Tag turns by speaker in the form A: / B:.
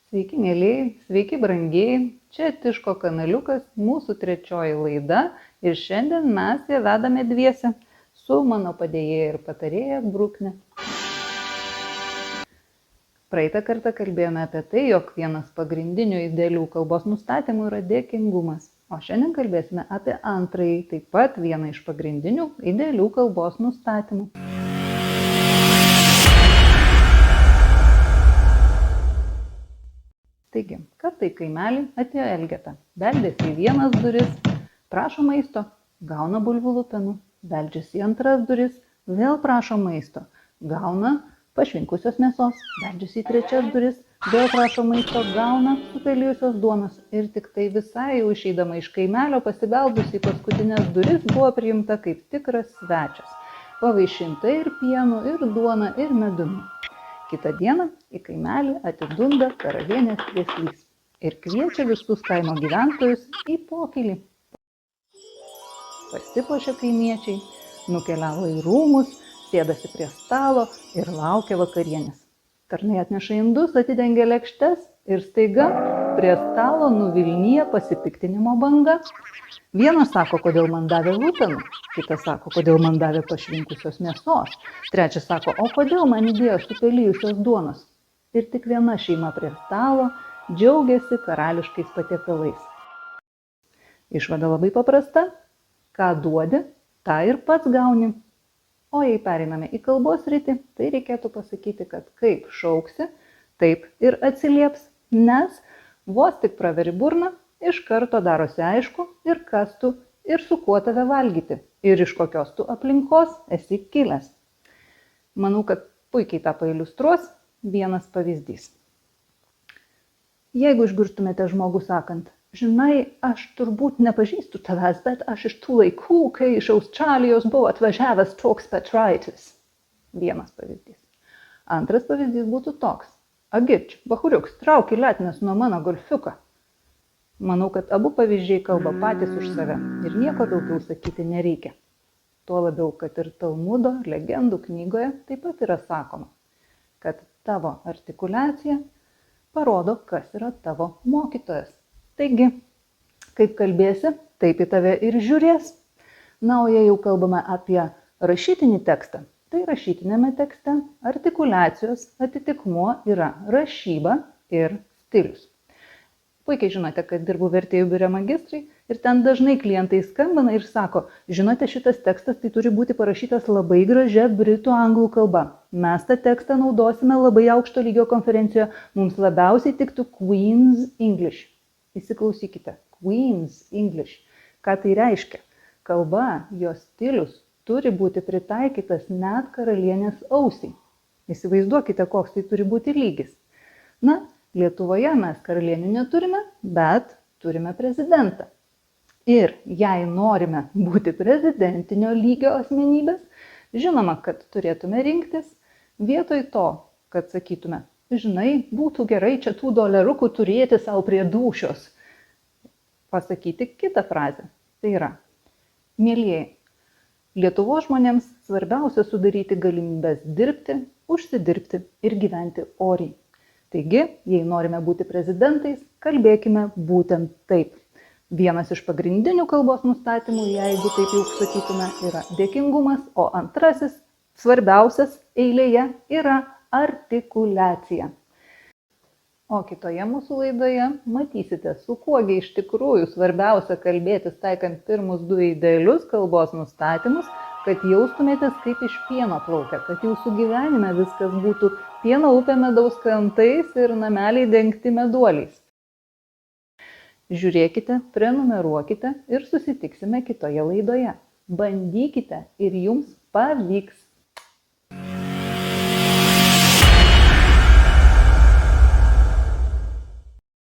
A: Sveiki, mėlyjei, sveiki, brangieji. Čia Tiško kanaliukas, mūsų 3 laida ir šiandien mes ją vedame dviese su mano padėjėja ir patarėja Brukne. Praeitą kartą kalbėjome apie tai, jog vienas pagrindinių idealių kalbos nustatymų yra dėkingumas. O šiandien kalbėsime apie antrąjį, taip pat vieną iš pagrindinių idealių kalbos nustatymų. Taigi, kartą į kaimelį atėjo Elgeta, beldėsi į vienas duris, prašo maisto, gauna bulvių lupenų, beldžiasi į antras duris, vėl prašo maisto, gauna pašvinkusios mėsos, beldžiasi į trečias duris, vėl prašo maisto, gauna supelijusios duonos ir tik tai visai jau išeidama iš kaimelio pasibeldusi į paskutinės duris buvo priimta kaip tikras svečias, pavaišinta ir pienu, ir duona, ir medumi. Kitą dieną į kaimelį atidunda karalienės vieslys ir kviečia visus kaimo gyventojus į pokylį. Pasipuošė kaimiečiai, nukeliavo į rūmus, sėdasi prie stalo ir laukia vakarienės. Tarnai atneša indus, atidengia lėkštes ir staiga prie stalo nuvilnija pasipiktinimo banga. Vienas sako, kodėl man davė lupenų, kitas sako, kodėl man davė pašvinkusios mėsos, trečias sako, o kodėl man įdėjo supelijusios duonos. Ir tik viena šeima prie stalo džiaugiasi karališkais patiekalais. Išvada labai paprasta, ką duodi, tą ir pats gauni. O jei pereiname į kalbos sritį, tai reikėtų pasakyti, kad kaip šauksi, taip ir atsilieps, nes vos tik praveri burną, iš karto darosi aišku ir kas tu, ir su kuo tave valgyti, ir iš kokios tu aplinkos esi kilęs. Manau, kad puikiai tą pailiustruos vienas pavyzdys. Jeigu išgirstumėte žmogų sakant, žinai, aš turbūt nepažįstu tavęs, bet aš iš tų laikų, kai iš Australijos buvo atvažiavęs toks Petraitis. Vienas pavyzdys. Antras pavyzdys būtų toks. Agirč, bahuriuks, trauki letnes nuo mano golfiuką. Manau, kad abu pavyzdžiai kalba patys už save ir nieko daugiau sakyti nereikia. Tuo labiau, kad ir Talmudo legendų knygoje taip pat yra sakoma, kad tavo artikuliacija parodo, kas yra tavo mokytojas. Taigi, kaip kalbėsi, taip į tave ir žiūrės. Na, o jei jau kalbame apie rašytinį tekstą, tai rašytinėme tekste artikuliacijos atitikmuo yra rašyba ir stilius. Puikiai žinote, kad dirbu vertėjų biure magistrai ir ten dažnai klientai skambina ir sako, žinote, šitas tekstas tai turi būti parašytas labai gražia britų anglų kalba. Mes tą tekstą naudosime labai aukšto lygio konferencijoje, mums labiausiai tiktų Queen's English. Įsiklausykite, Queen's English. Ką tai reiškia? Kalba, jos stilius turi būti pritaikytas net karalienės ausiai. Įsivaizduokite, koks tai turi būti lygis. Na, Lietuvoje mes karalienių neturime, bet turime prezidentą. Ir jei norime būti prezidentinio lygio asmenybės, žinoma, kad turėtume rinktis vietoj to, kad sakytume, žinai, būtų gerai čia tų dolerukų turėti savo prie dūšios. Pasakyti kitą frazę. Tai yra, mielieji, Lietuvos žmonėms svarbiausia sudaryti galimybės dirbti, užsidirbti ir gyventi oriai. Taigi, jei norime būti prezidentais, kalbėkime būtent taip. Vienas iš pagrindinių kalbos nustatymų, jeigu taip jau sakytume, yra dėkingumas, o antrasis, svarbiausias eilėje, yra artikuliacija. O kitoje mūsų laidoje matysite, su kuogi iš tikrųjų svarbiausia kalbėtis taikant pirmus 2 idealius kalbos nustatymus, kad jaustumėtės kaip iš pieno plaukia, kad jūsų gyvenime viskas būtų pieno upė medaus krantais ir nameliai dengti meduoliais. Žiūrėkite, prenumeruokite ir susitiksime kitoje laidoje. Bandykite ir jums pavyks.